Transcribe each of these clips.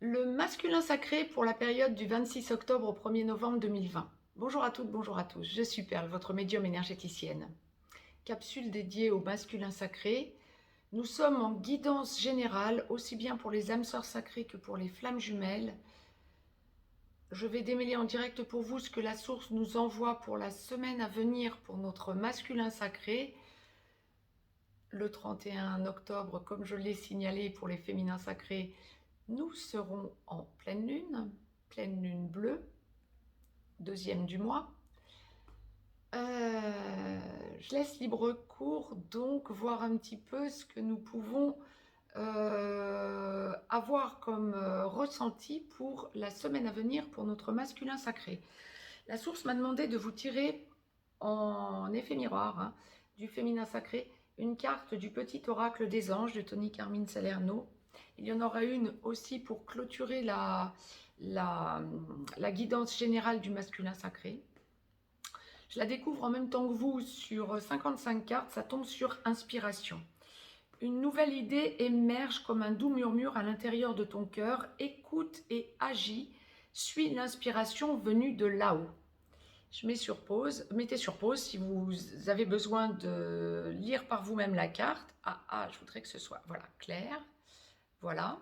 Le masculin sacré pour la période du 26 octobre au 1er novembre 2020. Bonjour à toutes, bonjour à tous. Je suis Perle, votre médium énergéticienne. Capsule dédiée au masculin sacré. Nous sommes en guidance générale, aussi bien pour les âmes sœurs sacrées que pour les flammes jumelles. Je vais démêler en direct pour vous ce que la source nous envoie pour la semaine à venir pour notre masculin sacré. Le 31 octobre, comme je l'ai signalé pour les féminins sacrés, nous serons en pleine lune bleue, deuxième du mois. Je laisse libre cours, donc voir un petit peu ce que nous pouvons avoir comme ressenti pour la semaine à venir pour notre masculin sacré. La source m'a demandé de vous tirer en effet miroir du féminin sacré une carte du petit oracle des anges de Tony Carmine Salerno. Il y en aura une aussi pour clôturer la guidance générale du masculin sacré. Je la découvre en même temps que vous sur 55 cartes, ça tombe sur inspiration. Une nouvelle idée émerge comme un doux murmure à l'intérieur de ton cœur. Écoute et agis, suis l'inspiration venue de là-haut. Je mets sur pause, mettez sur pause si vous avez besoin de lire par vous-même la carte. Je voudrais que ce soit voilà, clair. Voilà.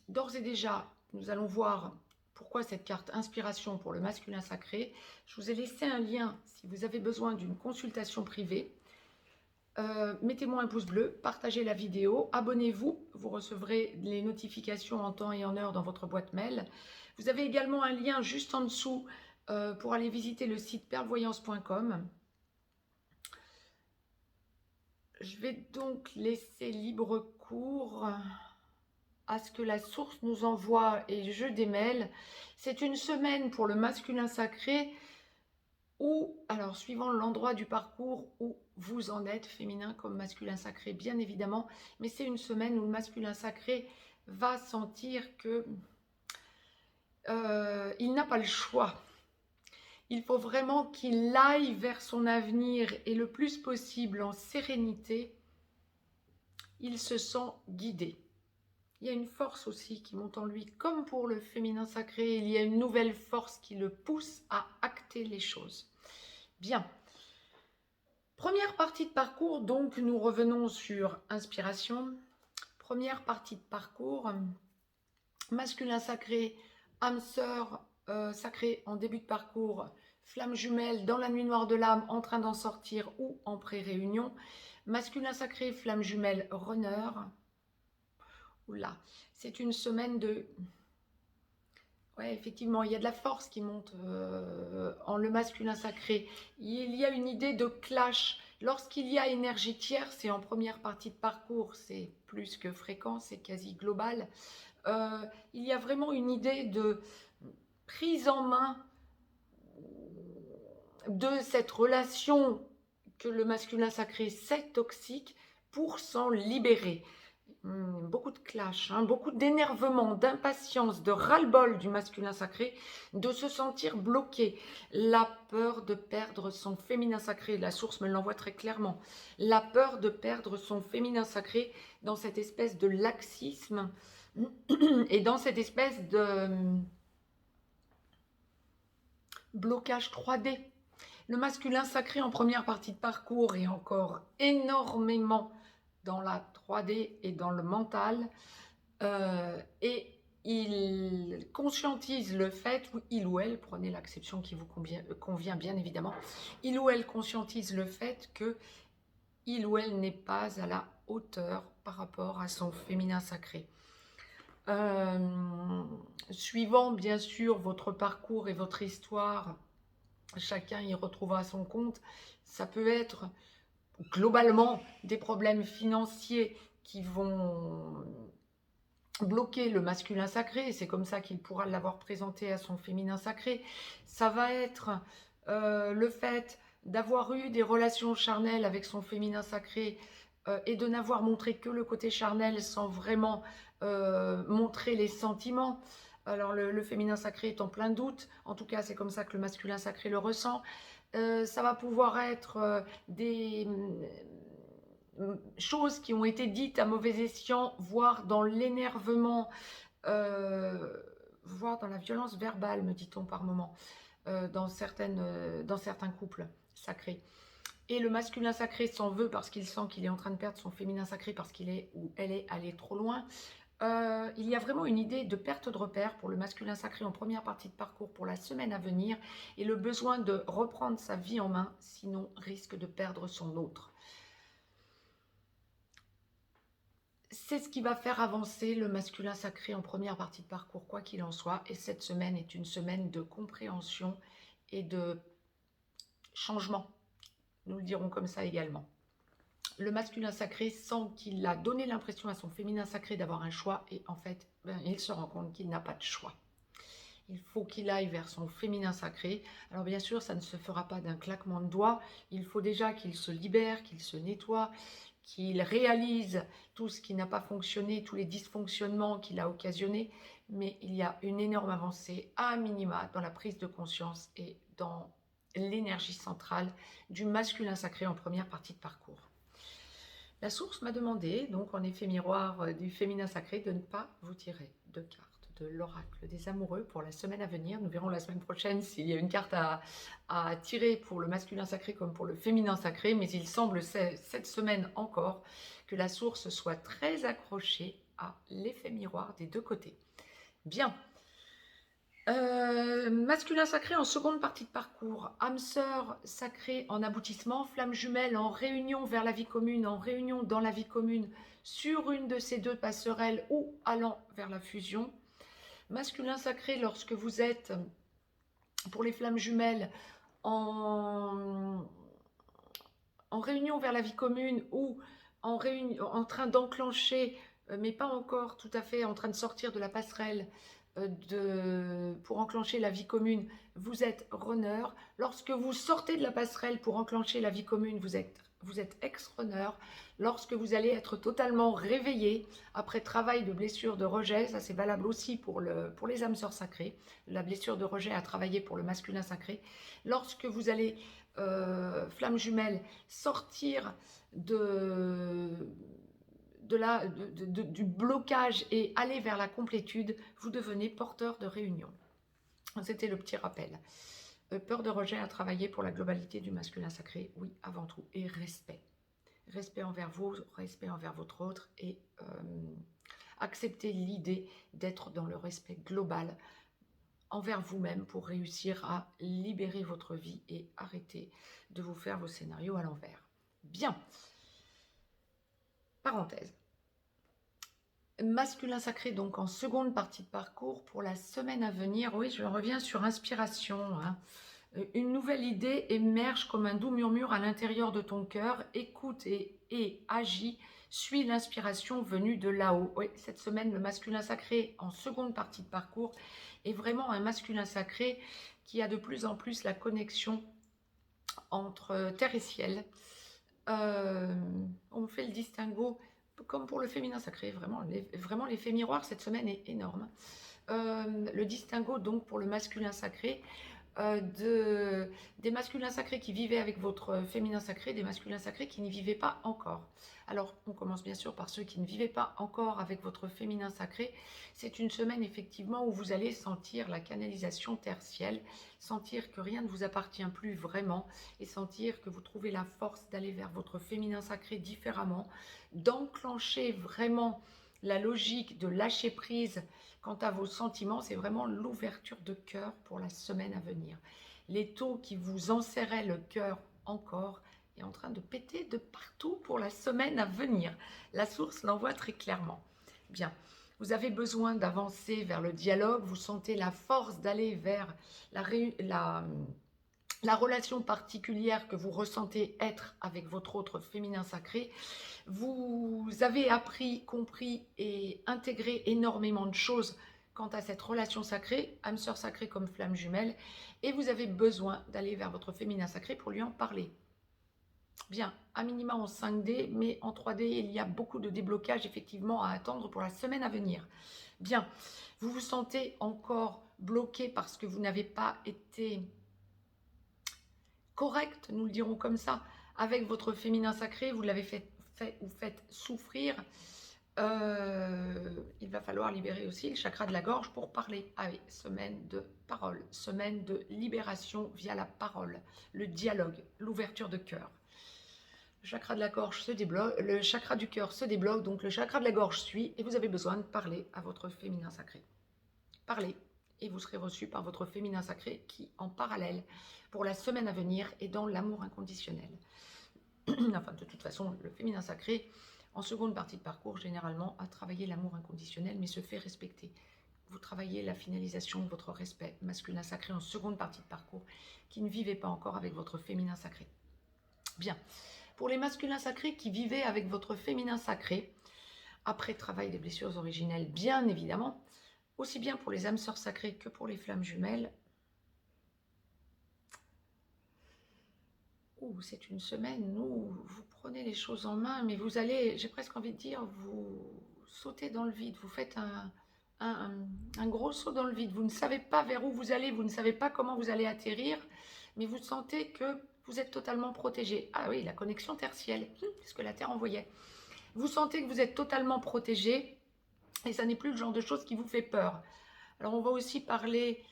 D'ores et déjà, nous allons voir pourquoi cette carte inspiration pour le masculin sacré. Je vous ai laissé un lien si vous avez besoin d'une consultation privée. Mettez-moi un pouce bleu, partagez la vidéo, abonnez-vous, vous recevrez les notifications en temps et en heure dans votre boîte mail. Vous avez également un lien juste en dessous pour aller visiter le site perlevoyance.com. Je vais donc laisser libre cours à ce que la source nous envoie et je démêle. C'est une semaine pour le masculin sacré ou, alors suivant l'endroit du parcours où vous en êtes, féminin comme masculin sacré, bien évidemment, mais c'est une semaine où le masculin sacré va sentir que il n'a pas le choix. Il faut vraiment qu'il aille vers son avenir et le plus possible en sérénité. Il se sent guidé. Il y a une force aussi qui monte en lui, comme pour le féminin sacré, il y a une nouvelle force qui le pousse à acter les choses. Bien. Première partie de parcours, donc nous revenons sur inspiration. Première partie de parcours, masculin sacré, âme sœur sacrée en début de parcours, flamme jumelle dans la nuit noire de l'âme en train d'en sortir ou en pré-réunion. Masculin sacré, flamme jumelle, runner. Oula, c'est une semaine de... Ouais, effectivement, il y a de la force qui monte en le masculin sacré. Il y a une idée de clash. Lorsqu'il y a énergie tierce, c'est en première partie de parcours, c'est plus que fréquent, c'est quasi global. Il y a vraiment une idée de prise en main de cette relation que le masculin sacré sait toxique pour s'en libérer. Beaucoup de clash, beaucoup d'énervement, d'impatience, de ras-le-bol du masculin sacré, de se sentir bloqué. La peur de perdre son féminin sacré, la source me l'envoie très clairement. La peur de perdre son féminin sacré dans cette espèce de laxisme et dans cette espèce de blocage 3D. Le masculin sacré en première partie de parcours est encore énormément dans la 3D et dans le mental. Et il conscientise le fait, ou il ou elle, prenez l'acception qui vous convient bien évidemment, il ou elle conscientise le fait que il ou elle n'est pas à la hauteur par rapport à son féminin sacré. Suivant bien sûr votre parcours et votre histoire, chacun y retrouvera son compte. Ça peut être globalement des problèmes financiers qui vont bloquer le masculin sacré, c'est comme ça qu'il pourra l'avoir présenté à son féminin sacré. Ça va être le fait d'avoir eu des relations charnelles avec son féminin sacré et de n'avoir montré que le côté charnel sans vraiment montrer les sentiments. Alors le féminin sacré est en plein doute, en tout cas c'est comme ça que le masculin sacré le ressent. Ça va pouvoir être choses qui ont été dites à mauvais escient, voire dans l'énervement, voire dans la violence verbale, me dit-on par moment, dans certains couples sacrés. Et le masculin sacré s'en veut parce qu'il sent qu'il est en train de perdre son féminin sacré parce qu'il est ou elle est allée trop loin. Il y a vraiment une idée de perte de repère pour le masculin sacré en première partie de parcours pour la semaine à venir et le besoin de reprendre sa vie en main, sinon risque de perdre son autre. C'est ce qui va faire avancer le masculin sacré en première partie de parcours, quoi qu'il en soit. Et cette semaine est une semaine de compréhension et de changement. Nous le dirons comme ça également. Le masculin sacré sent qu'il a donné l'impression à son féminin sacré d'avoir un choix et en fait, il se rend compte qu'il n'a pas de choix. Il faut qu'il aille vers son féminin sacré. Alors bien sûr, ça ne se fera pas d'un claquement de doigts. Il faut déjà qu'il se libère, qu'il se nettoie, qu'il réalise tout ce qui n'a pas fonctionné, tous les dysfonctionnements qu'il a occasionnés. Mais il y a une énorme avancée à minima dans la prise de conscience et dans l'énergie centrale du masculin sacré en première partie de parcours. La source m'a demandé, donc en effet miroir du féminin sacré, de ne pas vous tirer de cartes de l'oracle des amoureux pour la semaine à venir. Nous verrons la semaine prochaine s'il y a une carte à tirer pour le masculin sacré comme pour le féminin sacré, mais il semble cette semaine encore que la source soit très accrochée à l'effet miroir des deux côtés. Bien. Masculin sacré en seconde partie de parcours, âme sœur sacrée en aboutissement, flamme jumelle en réunion vers la vie commune, en réunion dans la vie commune sur une de ces deux passerelles ou allant vers la fusion. Masculin sacré lorsque vous êtes, pour les flammes jumelles, en réunion vers la vie commune ou en train d'enclencher, mais pas encore tout à fait en train de sortir de la passerelle, pour enclencher la vie commune, vous êtes runner. Lorsque vous sortez de la passerelle pour enclencher la vie commune, vous êtes ex-runner. Lorsque vous allez être totalement réveillé après travail de blessure de rejet, ça c'est valable aussi pour les âmes sœurs sacrées, la blessure de rejet à travailler pour le masculin sacré. Lorsque vous allez, flamme jumelle, sortir du blocage et aller vers la complétude, vous devenez porteur de réunion. C'était le petit rappel. Peur de rejet à travailler pour la globalité du masculin sacré, oui, avant tout. Et respect. Respect envers vous, respect envers votre autre et accepter l'idée d'être dans le respect global envers vous-même pour réussir à libérer votre vie et arrêter de vous faire vos scénarios à l'envers. Bien. Parenthèse. Masculin sacré, donc en seconde partie de parcours pour la semaine à venir. Oui, je reviens sur inspiration. Une nouvelle idée émerge comme un doux murmure à l'intérieur de ton cœur. Écoute et agis. Suis l'inspiration venue de là-haut. Oui, cette semaine, le masculin sacré en seconde partie de parcours est vraiment un masculin sacré qui a de plus en plus la connexion entre terre et ciel. On fait le distinguo comme pour le féminin sacré, vraiment l'effet miroir cette semaine est énorme. Le distinguo donc pour le masculin sacré, des masculins sacrés qui vivaient avec votre féminin sacré, des masculins sacrés qui n'y vivaient pas encore. Alors, on commence bien sûr par ceux qui ne vivaient pas encore avec votre féminin sacré. C'est une semaine effectivement où vous allez sentir la canalisation terre-ciel, sentir que rien ne vous appartient plus vraiment et sentir que vous trouvez la force d'aller vers votre féminin sacré différemment, d'enclencher vraiment la logique de lâcher prise quant à vos sentiments. C'est vraiment l'ouverture de cœur pour la semaine à venir. Les taux qui vous enserraient le cœur encore est en train de péter de partout pour la semaine à venir. La source l'envoie très clairement. Bien, vous avez besoin d'avancer vers le dialogue, vous sentez la force d'aller vers la relation particulière que vous ressentez être avec votre autre féminin sacré. Vous avez appris, compris et intégré énormément de choses quant à cette relation sacrée, âme sœur sacrée comme flamme jumelle, et vous avez besoin d'aller vers votre féminin sacré pour lui en parler. Bien, à minima en 5D, mais en 3D, il y a beaucoup de déblocages effectivement à attendre pour la semaine à venir. Bien, vous vous sentez encore bloqué parce que vous n'avez pas été correct, nous le dirons comme ça, avec votre féminin sacré, vous l'avez fait fait ou faites souffrir, il va falloir libérer aussi le chakra de la gorge pour parler. Ah oui, semaine de parole, semaine de libération via la parole, le dialogue, l'ouverture de cœur. Le chakra de la gorge se débloque, le chakra du cœur se débloque, donc le chakra de la gorge suit et vous avez besoin de parler à votre féminin sacré. Parlez et vous serez reçu par votre féminin sacré qui, en parallèle, pour la semaine à venir, est dans l'amour inconditionnel. Enfin, de toute façon, le féminin sacré, en seconde partie de parcours, généralement, a travaillé l'amour inconditionnel, mais se fait respecter. Vous travaillez la finalisation de votre respect masculin sacré en seconde partie de parcours, qui ne vivait pas encore avec votre féminin sacré. Bien. Pour les masculins sacrés qui vivaient avec votre féminin sacré, après travail des blessures originelles, bien évidemment, aussi bien pour les âmes sœurs sacrées que pour les flammes jumelles, c'est une semaine où vous prenez les choses en main, mais vous allez, j'ai presque envie de dire, vous sautez dans le vide, vous faites un gros saut dans le vide, vous ne savez pas vers où vous allez, vous ne savez pas comment vous allez atterrir, mais vous sentez que vous êtes totalement protégé. Ah oui, la connexion tertielle, c'est ce que la Terre envoyait. Vous sentez que vous êtes totalement protégé, et ça n'est plus le genre de choses qui vous fait peur. Alors on va aussi parler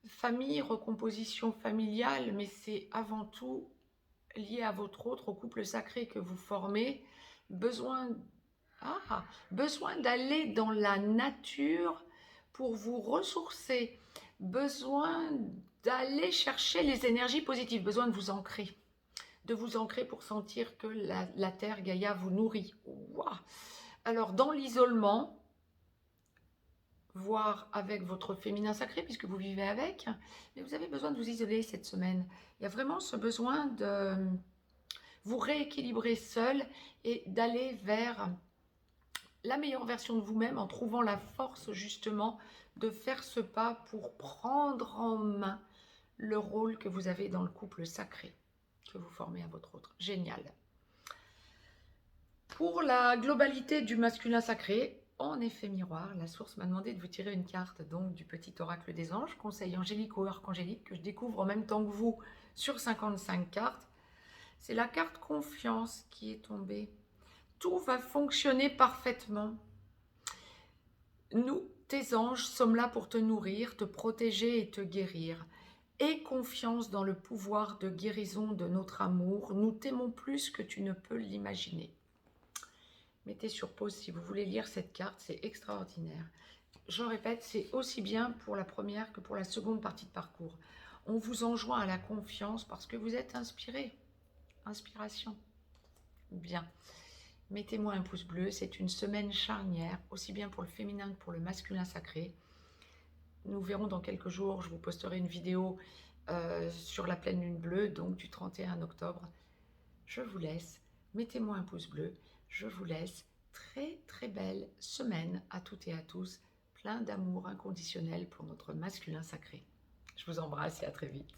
famille, recomposition familiale, mais c'est avant tout lié à votre autre, au couple sacré que vous formez, besoin d'aller dans la nature pour vous ressourcer, besoin d'aller chercher les énergies positives, besoin de vous ancrer pour sentir que la Terre, Gaïa, vous nourrit. Wow. Alors, dans l'isolement, voire avec votre féminin sacré, puisque vous vivez avec, mais vous avez besoin de vous isoler cette semaine. Il y a vraiment ce besoin de vous rééquilibrer seul et d'aller vers la meilleure version de vous-même en trouvant la force justement de faire ce pas pour prendre en main le rôle que vous avez dans le couple sacré que vous formez à votre autre. Génial. Pour la globalité du masculin sacré, en effet miroir, la source m'a demandé de vous tirer une carte donc du petit oracle des anges, conseil angélique ou archangélique, que je découvre en même temps que vous sur 55 cartes. C'est la carte confiance qui est tombée. Tout va fonctionner parfaitement. Nous, tes anges, sommes là pour te nourrir, te protéger et te guérir. Aie confiance dans le pouvoir de guérison de notre amour. Nous t'aimons plus que tu ne peux l'imaginer. Mettez sur pause si vous voulez lire cette carte, c'est extraordinaire. Je répète, c'est aussi bien pour la première que pour la seconde partie de parcours. On vous enjoint à la confiance parce que vous êtes inspiré. Inspiration. Bien. Mettez-moi un pouce bleu, c'est une semaine charnière, aussi bien pour le féminin que pour le masculin sacré. Nous verrons dans quelques jours, je vous posterai une vidéo sur la pleine lune bleue, donc du 31 octobre. Je vous laisse, mettez-moi un pouce bleu, je vous laisse. Très très belle semaine à toutes et à tous, plein d'amour inconditionnel pour notre masculin sacré. Je vous embrasse et à très vite.